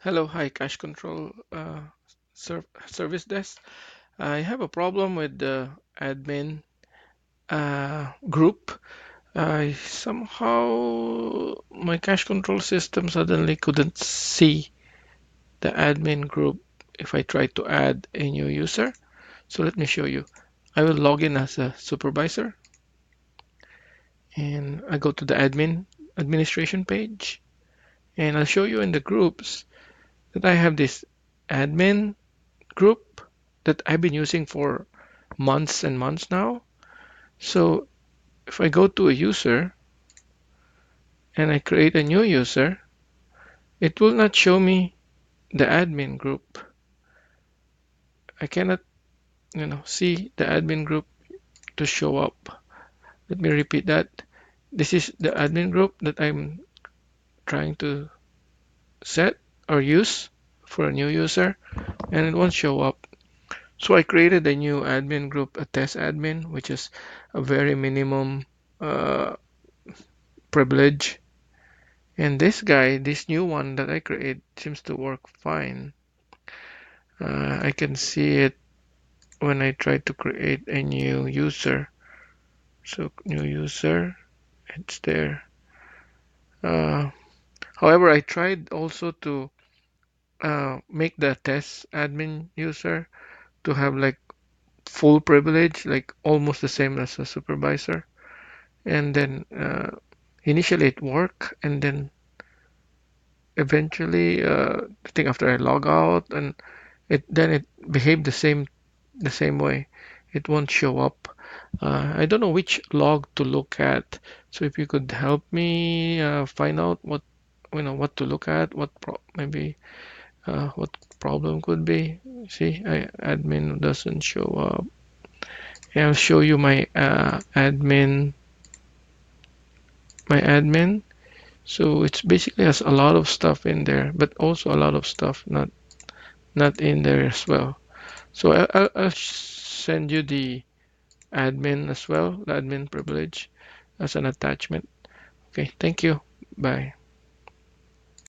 Hello, hi, Cash Control Service Desk. I have a problem with the admin group. I somehow my cash control system suddenly couldn't see the admin group if I tried to add a new user. So let me show you. I will log in as a supervisor and I go to the administration page and I'll show you in the groups that I have this admin group that I've been using for months and months now. So if I go to a user and I create a new user, it will not show me the admin group. I cannot, see the admin group to show up. Let me repeat that. This is the admin group that I'm trying to set or use for a new user, and it won't show up. So I created a new admin group, a test admin, which is a very minimum uh, privilege. And this guy, this new one that I create, seems to work fine. I can see it when I try to create a new user. So new user, it's there. Uh, However, I tried also to make the test admin user to have like full privilege, like almost the same as a supervisor. And then initially it worked, and then eventually, I think after I log out, and it behaved the same way. It won't show up. I don't know which log to look at. So if you could help me find out what to look at, maybe what problem could be. See, admin doesn't show up. Yeah, I'll show you my admin. So it's basically has a lot of stuff in there, but also a lot of stuff not in there as well. So I'll send you the admin as well, the admin privilege as an attachment. Okay, thank you. Bye.